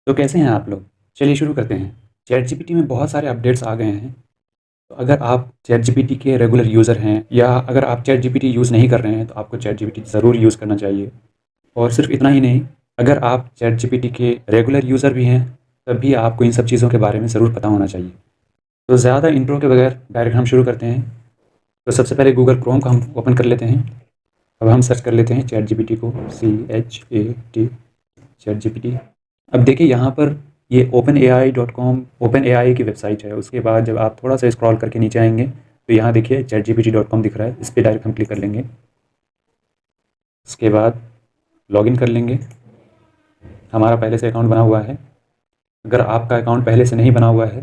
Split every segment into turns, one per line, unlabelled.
तो कैसे हैं आप लोग? चलिए शुरू करते हैं। चैटजीपीटी में बहुत सारे अपडेट्स आ गए हैं। तो अगर आप चैटजीपीटी के रेगुलर यूज़र हैं या अगर आप चैटजीपीटी यूज़ नहीं कर रहे हैं तो आपको चैटजीपीटी ज़रूर यूज़ करना चाहिए। और सिर्फ इतना ही नहीं, अगर आप चैटजीपीटी के रेगुलर यूज़र भी हैं तब भी आपको इन सब चीज़ों के बारे में ज़रूर पता होना चाहिए। तो ज़्यादा इंट्रो के बगैर डायरेक्ट हम शुरू करते हैं। तो सबसे पहले गूगल क्रोम को हम ओपन कर लेते हैं। अब हम सर्च कर लेते हैं चैटजीपीटी को, CHAT चैटजीपीटी। अब देखिए यहाँ पर ये openai.com ओपन एआई की वेबसाइट है। उसके बाद जब आप थोड़ा सा स्क्रॉल करके नीचे आएंगे तो यहाँ देखिए chatgpt.com दिख रहा है। इस पर डायरेक्ट हम क्लिक कर लेंगे। उसके बाद लॉगिन कर लेंगे। हमारा पहले से अकाउंट बना हुआ है। अगर आपका अकाउंट पहले से नहीं बना हुआ है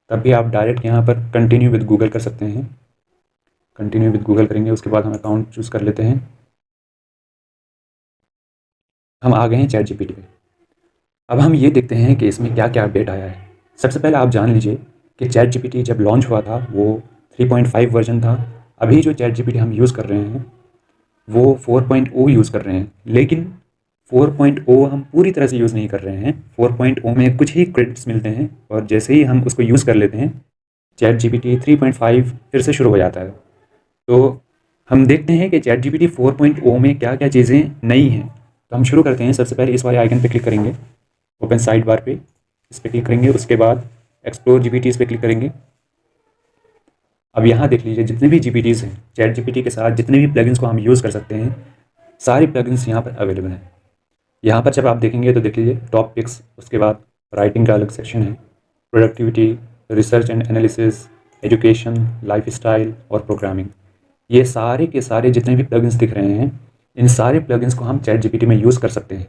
तब भी आप डायरेक्ट यहाँ पर कंटिन्यू विद गूगल कर सकते हैं। कंटिन्यू विद गूगल करेंगे, उसके बाद हम अकाउंट चूज़ कर लेते हैं। हम आ गए हैं चैटजीपीटी पे। अब हम ये देखते हैं कि इसमें क्या क्या अपडेट आया है। सबसे पहले आप जान लीजिए कि चैटजीपीटी जब लॉन्च हुआ था वो 3.5 वर्जन था। अभी जो चैटजीपीटी हम यूज़ कर रहे हैं वो 4.0 यूज़ कर रहे हैं। लेकिन 4.0 हम पूरी तरह से यूज़ नहीं कर रहे हैं। 4.0 में कुछ ही क्रेडिट्स मिलते हैं और जैसे ही हम उसको यूज़ कर लेते हैं चैटजीपीटी 3.5 फिर से शुरू हो जाता है। तो हम देखते हैं कि चैटजीपीटी 4.0 में क्या क्या चीज़ें नई हैं। तो हम शुरू करते हैं। सबसे पहले इस वाले आइकन पे क्लिक करेंगे, ओपन साइड बार पे इस पर क्लिक करेंगे। उसके बाद एक्सप्लोर जीपीटी इस पर क्लिक करेंगे। अब यहाँ देख लीजिए जितने भी जीपीटीज़ हैं चैटजीपीटी के साथ, जितने भी प्लगइन्स को हम यूज़ कर सकते हैं, सारे प्लगइन्स यहाँ पर अवेलेबल हैं। यहाँ पर जब आप देखेंगे तो देख लीजिए टॉप पिक्स, उसके बाद राइटिंग का अलग सेक्शन है, productivity, research and analysis, education, lifestyle और प्रोग्रामिंग। ये सारे के सारे जितने भी प्लगइन्स दिख रहे हैं इन सारे प्लगइन्स को हम चैटजीपीटी में यूज़ कर सकते हैं।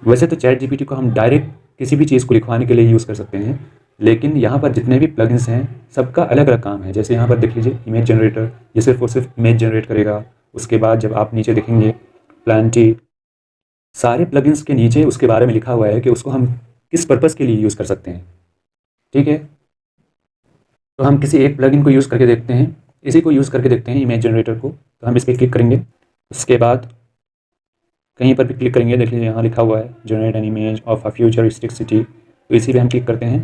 वैसे तो चैटजीपीटी को हम डायरेक्ट किसी भी चीज़ को लिखवाने के लिए यूज़ कर सकते हैं, लेकिन यहाँ पर जितने भी प्लगइन्स हैं सबका अलग अलग काम है। जैसे यहाँ पर देख लीजिए इमेज जनरेटर, ये सिर्फ और सिर्फ इमेज जनरेट करेगा। उसके बाद जब आप नीचे देखेंगे प्लांटी, सारे प्लगइन्स के नीचे उसके बारे में लिखा हुआ है कि उसको हम किस पर्पज़ के लिए यूज़ कर सकते हैं। ठीक है, तो हम किसी एक प्लगइन को यूज़ करके देखते हैं। इसी को यूज़ करके देखते हैं इमेज जनरेटर को। तो हम इस पर क्लिक करेंगे। उसके बाद कहीं पर भी क्लिक करेंगे, देख लीजिए यहाँ लिखा हुआ है generate an image of a futuristic city. तो इसी पे हम क्लिक करते हैं।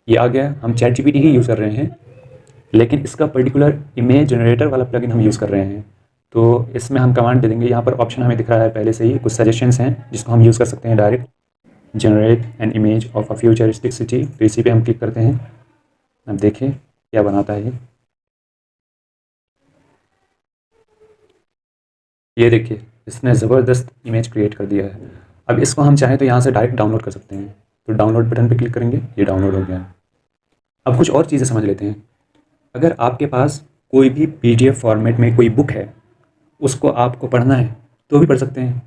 ये आ गया। हम चैटजीपीटी ही यूज़ कर रहे हैं लेकिन इसका पर्टिकुलर इमेज जनरेटर वाला प्लगइन हम यूज़ कर रहे हैं। तो इसमें हम कमांड दे देंगे। यहाँ पर ऑप्शन हमें दिख रहा है पहले से ही, कुछ सजेशंस हैं जिसको हम यूज़ कर सकते हैं direct, generate an image of a futuristic city. तो इसी पे हम क्लिक करते हैं। अब देखें क्या बनाता है ये देखिए इसने ज़बरदस्त इमेज क्रिएट कर दिया है। अब इसको हम चाहें तो यहाँ से डायरेक्ट डाउनलोड कर सकते हैं। तो डाउनलोड बटन पे क्लिक करेंगे, ये डाउनलोड हो गया। अब कुछ और चीज़ें समझ लेते हैं। अगर आपके पास कोई भी पीडीएफ फॉर्मेट में कोई बुक है, उसको आपको पढ़ना है तो भी पढ़ सकते हैं,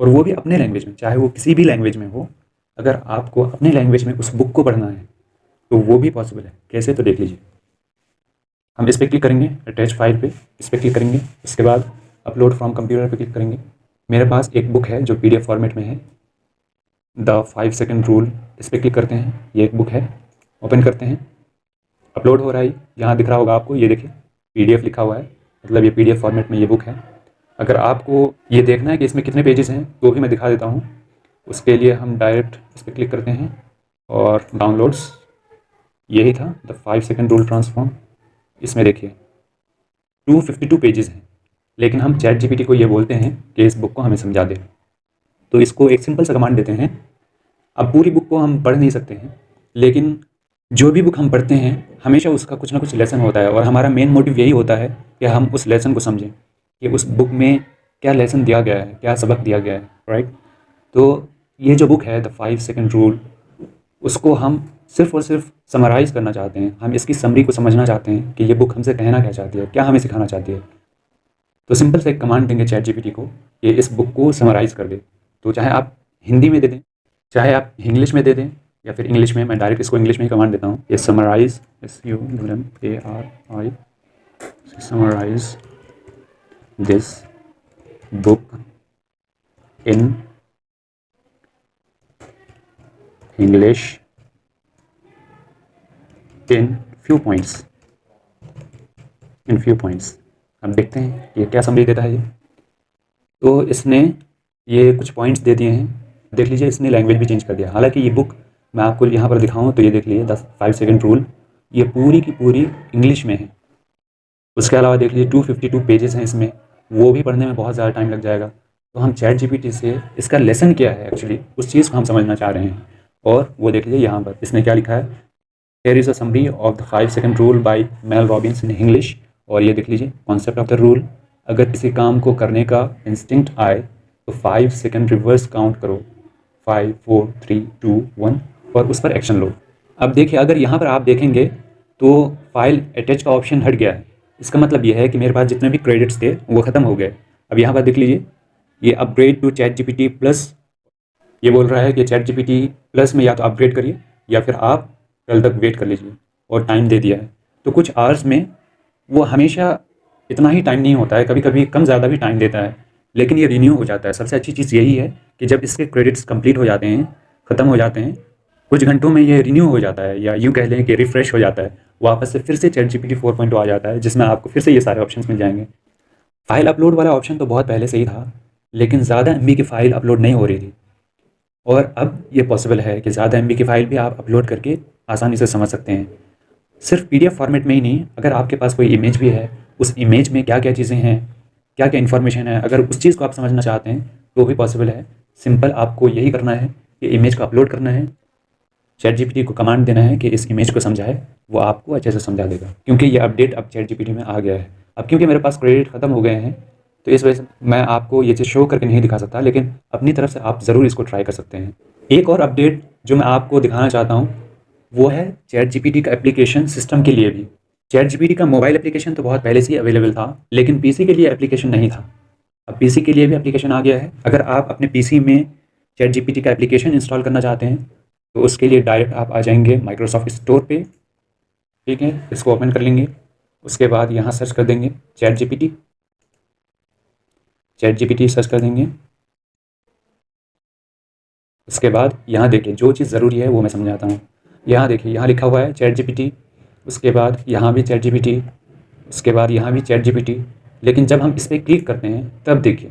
और वो भी अपने लैंग्वेज में, चाहे वो किसी भी लैंग्वेज में हो। अगर आपको अपने लैंग्वेज में उस बुक को पढ़ना है तो वो भी पॉसिबल है। कैसे, तो देख लीजिए। हम इस पर क्लिक करेंगे, अटैच फाइल पे इस पर क्लिक करेंगे। उसके बाद अपलोड फ्रॉम कंप्यूटर पे क्लिक करेंगे। मेरे पास एक बुक है जो पीडीएफ फॉर्मेट में है, द 5 सेकंड रूल। इस पर क्लिक करते हैं। ये एक बुक है, ओपन करते हैं। अपलोड हो रहा है, यहाँ दिख रहा होगा आपको, ये देखिए पीडीएफ लिखा हुआ है, मतलब ये पीडीएफ फॉर्मेट में ये बुक है। अगर आपको ये देखना है कि इसमें कितने पेजेस हैं तो भी मैं दिखा देता हूँ। उसके लिए हम डायरेक्ट इस पर क्लिक करते हैं और डाउनलोड्स, यही था द 5 सेकंड रूल ट्रांसफॉर्म। इसमें देखिए 252 पेजेस हैं, लेकिन हम चैट जीपीटी को ये बोलते हैं कि इस बुक को हमें समझा दे। तो इसको एक सिंपल सा कमांड देते हैं। अब पूरी बुक को हम पढ़ नहीं सकते हैं, लेकिन जो भी बुक हम पढ़ते हैं हमेशा उसका कुछ ना कुछ लेसन होता है, और हमारा मेन मोटिव यही होता है कि हम उस लेसन को समझें कि उस बुक में क्या लेसन दिया गया है, क्या सबक दिया गया है, राइट। तो ये जो बुक है द 5 सेकंड रूल, उसको हम सिर्फ और सिर्फ समराइज़ करना चाहते हैं। हम इसकी समरी को समझना चाहते हैं कि ये बुक हमसे कहना क्या चाहती है, क्या हमें सिखाना चाहती है। तो सिंपल से एक कमांड देंगे चैट जीपीटी को, ये इस बुक को समराइज़ कर दे। तो चाहे आप हिंदी में दे दें, चाहे आप इंग्लिश में दे दें, या फिर इंग्लिश में, मैं डायरेक्ट इसको इंग्लिश में ही कमांड देता हूँ। ये summarize, SUMARI, summarize this book in English in few points, in few points. अब देखते हैं ये क्या समरी देता है ये। तो इसने ये कुछ पॉइंट्स दे दिए हैं, देख लीजिए इसने लैंग्वेज भी चेंज कर दिया। हालांकि ये बुक मैं आपको यहाँ पर दिखाऊँ तो ये देख लीजिए 5 सेकंड रूल, ये पूरी की पूरी इंग्लिश में है। उसके अलावा देख लीजिए 252 पेजेस हैं इसमें, वो भी पढ़ने में बहुत ज़्यादा टाइम लग जाएगा। तो हम चैट जीपीटी से इसका लेसन क्या है एक्चुअली, उस चीज़ को हम समझना चाह रहे हैं। और वो देख लीजिए यहाँ पर इसने क्या लिखा है, here is a summary of the 5 second rule by Mel Robbins in English. और ये देख लीजिए कॉन्सेप्ट ऑफ द रूल, अगर किसी काम को करने का इंस्टिंक्ट आए तो 5 सेकंड रिवर्स काउंट करो, 5 4 3 2 1, और उस पर एक्शन लो। अब देखिए अगर यहाँ पर आप देखेंगे तो फाइल अटैच का ऑप्शन हट गया है। इसका मतलब यह है कि मेरे पास जितने भी क्रेडिट्स थे वो ख़त्म हो गए। अब यहाँ पर देख लीजिए ये upgrade to ChatGPT Plus, ये बोल रहा है कि चैट जीपीटी प्लस में या तो अपग्रेड करिए या फिर आप कल तक वेट कर लीजिए, और टाइम दे दिया है। तो कुछ आवर्स में, वो हमेशा इतना ही टाइम नहीं होता है, कभी कभी कम ज़्यादा भी टाइम देता है, लेकिन ये रिन्यू हो जाता है। सबसे अच्छी चीज़ यही है कि जब इसके क्रेडिट्स कंप्लीट हो जाते हैं, ख़त्म हो जाते हैं, कुछ घंटों में ये रिन्यू हो जाता है, या यूँ कह लें कि रिफ़्रेश हो जाता है, वापस से फिर से चैट जीपीटी 4.0 आ जाता है, जिसमें आपको फिर से ये सारे ऑप्शंस मिल जाएंगे। फाइल अपलोड वाला ऑप्शन तो बहुत पहले से ही था, लेकिन ज़्यादा एमबी की फ़ाइल अपलोड नहीं हो रही थी, और अब ये पॉसिबल है कि ज़्यादा एमबी की फ़ाइल भी आप अपलोड करके आसानी से समझ सकते हैं। सिर्फ पीडीएफ फॉर्मेट में ही नहीं, अगर आपके पास कोई इमेज भी है, उस इमेज में क्या क्या चीज़ें हैं, क्या क्या इन्फॉर्मेशन है, अगर उस चीज़ को आप समझना चाहते हैं तो भी पॉसिबल है। सिंपल आपको यही करना है कि इमेज को अपलोड करना है, चैट जीपीटी को कमांड देना है कि इस इमेज को समझाए, वो आपको अच्छे से समझा देगा। क्योंकि ये अपडेट अब चैट जीपीटी में आ गया है। अब क्योंकि मेरे पास क्रेडिट ख़त्म हो गए हैं, तो इस वजह से मैं आपको ये चीज़ शो करके नहीं दिखा सकता, लेकिन अपनी तरफ से आप ज़रूर इसको ट्राई कर सकते हैं। एक और अपडेट जो मैं आपको दिखाना चाहता हूँ वो है चैट जीपीटी का एप्लीकेशन सिस्टम के लिए भी। चैट जीपीटी का मोबाइल एप्लीकेशन तो बहुत पहले से ही अवेलेबल था, लेकिन पीसी के लिए एप्लीकेशन नहीं था। अब पीसी के लिए भी एप्लीकेशन आ गया है। अगर आप अपने पीसी में चैट जीपीटी का एप्लीकेशन इंस्टॉल करना चाहते हैं तो उसके लिए डायरेक्ट आप आ जाएंगे माइक्रोसॉफ्ट स्टोर पे, ठीक है, इसको ओपन कर लेंगे। उसके बाद यहाँ सर्च कर देंगे chat GPT, chat GPT search कर देंगे। उसके बाद यहाँ देखिए जो चीज़ ज़रूरी है वो मैं समझाता हूँ। यहाँ देखिए यहाँ लिखा हुआ है चैट जीपीटी, उसके बाद यहाँ भी चैट जीपीटी, उसके बाद यहाँ भी चैट जीपीटी। लेकिन जब हम इस पर क्लिक करते हैं तब देखिए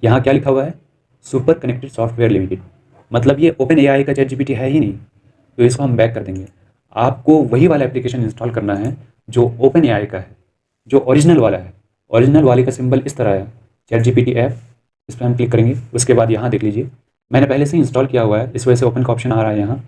यहाँ क्या लिखा हुआ है, सुपर कनेक्टेड सॉफ्टवेयर लिमिटेड। मतलब ये ओपन एआई का चैट जीपीटी है ही नहीं, तो इसको हम बैक कर देंगे। आपको वही वाला एप्लीकेशन इंस्टॉल करना है जो ओपन एआई का है, जो ओरिजिनल वाला है। ओरिजिनल वाले का सिंबल इस तरह है, चैट जीपीटी ऐप, इस पर हम क्लिक करेंगे। उसके बाद यहाँ देख लीजिए मैंने पहले से इंस्टॉल किया हुआ है, इस वजह से ओपन का ऑप्शन आ रहा है यहाँ।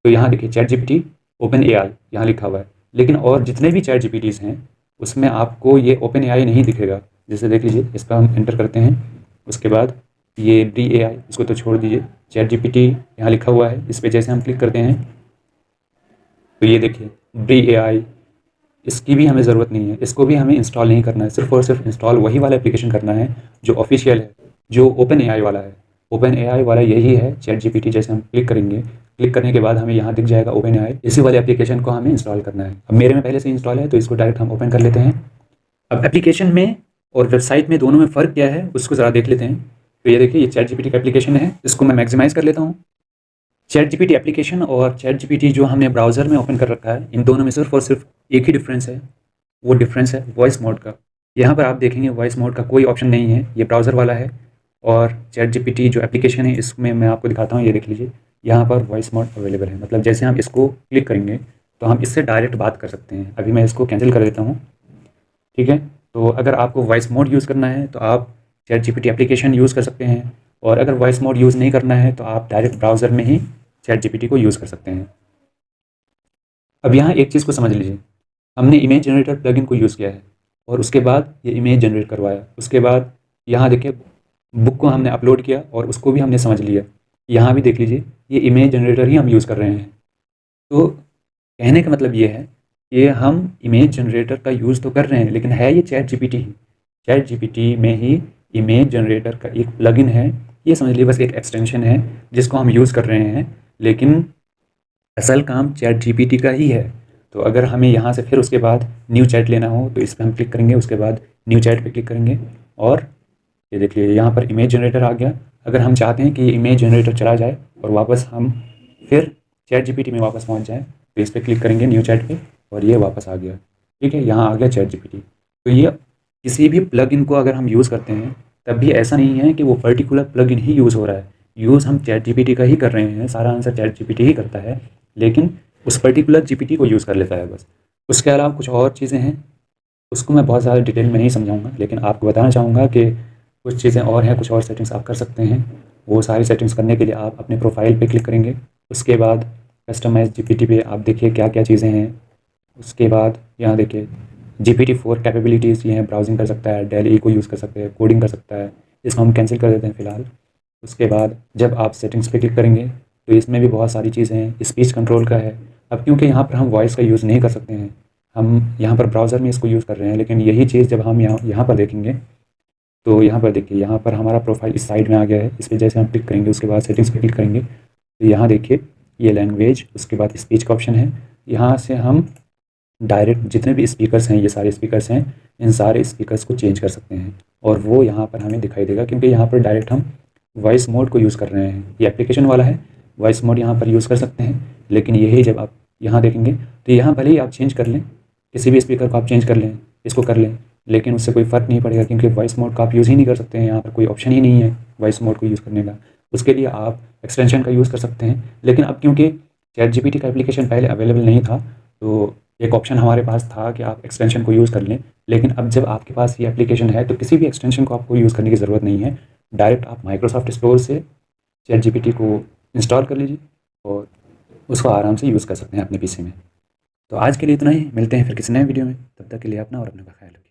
तो यहाँ देखिए चैट जीपीटी ओपन एआई यहाँ लिखा हुआ है, लेकिन और जितने भी चैट जीपीटीज़ हैं उसमें आपको ये ओपन एआई नहीं दिखेगा। जैसे देख लीजिए इस पर हम एंटर करते हैं, उसके बाद ये ब्री एआई, इसको तो छोड़ दीजिए, चैट जीपीटी यहाँ लिखा हुआ है, इस पर जैसे हम क्लिक करते हैं तो ये देखिए ब्री एआई, इसकी भी हमें ज़रूरत नहीं है, इसको भी हमें इंस्टॉल नहीं करना है। सिर्फ और सिर्फ इंस्टॉल वही वाला एप्लीकेशन करना है जो ऑफिशियल है, जो ओपन एआई वाला है। ओपन एआई वाला यही है चैट जीपीटी। जैसे हम क्लिक करेंगे, क्लिक करने के बाद हमें यहाँ दिख जाएगा ओपन एआई, इसी वाले एप्लीकेशन को हमें इंस्टॉल करना है। अब मेरे में पहले से इंस्टॉल है तो इसको डायरेक्ट हम ओपन कर लेते हैं। अब एप्लीकेशन में और वेबसाइट में दोनों में फ़र्क क्या है उसको ज़रा देख लेते हैं। तो ये देखिए ये चैट जीपीटी का एप्लीकेशन है, इसको मैं मैक्सिमाइज़ कर लेता हूँ। चैट जीपीटी एप्लीकेशन और चैट जीपीटी जो हमने ब्राउज़र में ओपन कर रखा है, इन दोनों में सिर्फ और सिर्फ एक ही डिफरेंस है, वो डिफरेंस है वॉइस मोड का। यहाँ पर आप देखेंगे वॉइस मोड का कोई ऑप्शन नहीं है, ये ब्राउज़र वाला है। और चैट जीपीटी जो एप्लीकेशन है इसमें मैं आपको दिखाता हूँ, ये देख लीजिए यहाँ पर वॉइस मोड अवेलेबल है। मतलब जैसे हम इसको क्लिक करेंगे तो हम इससे डायरेक्ट बात कर सकते हैं। अभी मैं इसको कैंसिल कर देता हूँ, ठीक है। तो अगर आपको वॉइस मोड यूज़ करना है तो आप चैट जीपीटी एप्लीकेशन यूज़ कर सकते हैं, और अगर वॉइस मोड यूज़ नहीं करना है तो आप डायरेक्ट ब्राउज़र में ही चैट जीपीटी को यूज़ कर सकते हैं। अब यहाँ एक चीज़ को समझ लीजिए, हमने इमेज जनरेटर प्लगइन को यूज़ किया है और उसके बाद ये इमेज जनरेट करवाया। उसके बाद यहाँ देखिए बुक को हमने अपलोड किया और उसको भी हमने समझ लिया। यहाँ भी देख लीजिए ये इमेज जनरेटर ही हम यूज़ कर रहे हैं। तो कहने का मतलब ये है कि हम इमेज जनरेटर का यूज़ तो कर रहे हैं, लेकिन है ये चैट जीपीटी ही। चैट जीपीटी में ही इमेज जनरेटर का एक प्लगइन है, ये समझ लीजिए बस एक एक्सटेंशन है जिसको हम यूज़ कर रहे हैं, लेकिन असल काम चैट जीपीटी का ही है। तो अगर हमें यहाँ से फिर उसके बाद न्यू चैट लेना हो तो इस पर हम क्लिक करेंगे, उसके बाद न्यू चैट पे क्लिक करेंगे और ये देखिए यहाँ पर इमेज जनरेटर आ गया। अगर हम चाहते हैं कि ये इमेज जनरेटर चला जाए और वापस हम फिर चैट जीपीटी में वापस पहुँच जाए तो इस पर क्लिक करेंगे न्यू चैट पे और ये वापस आ गया, ठीक है, यहाँ आ गया चैट जीपीटी। तो ये किसी भी प्लगइन को अगर हम यूज़ करते हैं तब भी ऐसा नहीं है कि वो पर्टिकुलर प्लगइन ही यूज़ हो रहा है। यूज़ हम चैट जीपीटी का ही कर रहे हैं, सारा आंसर चैट जीपीटी ही करता है, लेकिन उस पर्टिकुलर जीपीटी को यूज़ कर लेता है बस। उसके अलावा कुछ और चीज़ें हैं, उसको मैं बहुत ज़्यादा डिटेल में नहीं समझाऊंगा, लेकिन आपको बताना चाहूँगा कि कुछ चीज़ें और हैं, कुछ और सेटिंग्स आप कर सकते हैं। वो सारी सेटिंग्स करने के लिए आप अपने प्रोफाइल पे क्लिक करेंगे। उसके बाद कस्टमाइज़ जीपीटी पे आप देखिए क्या क्या चीज़ें हैं। उसके बाद यहाँ देखिए GPT-4 कैपेबिलिटीज़ ये हैं, ब्राउजिंग कर सकता है, डेल ई को यूज़ कर सकते हैं, कोडिंग कर सकता है। इसको हम कैंसिल कर देते हैं फ़िलहाल। उसके बाद जब आप सेटिंग्स पे क्लिक करेंगे तो इसमें भी बहुत सारी चीज़ें हैं। स्पीच कंट्रोल का है। अब क्योंकि यहाँ पर हम वॉइस का यूज़ नहीं कर सकते हैं, हम यहाँ पर ब्राउज़र में इसको यूज़ कर रहे हैं, लेकिन यही चीज़ जब हम यहाँ पर देखेंगे तो यहाँ पर देखिए, यहाँ पर हमारा प्रोफाइल इस साइड में आ गया है। इस पर जैसे हम क्लिक करेंगे, उसके बाद सेटिंग्स पे क्लिक करेंगे तो यहाँ देखिए ये लैंग्वेज, उसके बाद स्पीच का ऑप्शन है। यहाँ से हम डायरेक्ट जितने भी स्पीकर्स हैं, ये सारे स्पीकर्स हैं, इन सारे स्पीकर्स को चेंज कर सकते हैं और वो यहाँ पर हमें दिखाई देगा, क्योंकि यहाँ पर डायरेक्ट हम वॉइस मोड को यूज़ कर रहे हैं। ये एप्लीकेशन वाला है, वॉइस मोड यहाँ पर यूज़ कर सकते हैं, लेकिन यही जब आप यहाँ देखेंगे तो यहाँ भले ही आप चेंज कर लें, किसी भी स्पीकर को आप चेंज कर लें, इसको कर लें, लेकिन उससे कोई फ़र्क नहीं पड़ेगा, क्योंकि वॉइस मोड का आप यूज़ ही नहीं कर सकते हैं। यहाँ पर कोई ऑप्शन ही नहीं है वॉइस मोड को यूज़ करने का। उसके लिए आप एक्सटेंशन का यूज़ कर सकते हैं, लेकिन अब क्योंकि चैट जीपीटी का एप्लीकेशन पहले अवेलेबल नहीं था, तो एक ऑप्शन हमारे पास था कि आप एक्सटेंशन को यूज़ कर लें। लेकिन अब जब आपके पास ये एप्लीकेशन है तो किसी भी एक्सटेंशन को आपको यूज़ करने की ज़रूरत नहीं है। डायरेक्ट आप माइक्रोसॉफ्ट स्टोर से चैट जीपीटी को इंस्टॉल कर लीजिए और उसको आराम से यूज़ कर सकते हैं अपने पीसी में। तो आज के लिए इतना ही, मिलते हैं फिर किसी नए वीडियो में। तब तक के लिए अपना और अपने का ख्याल रखिए।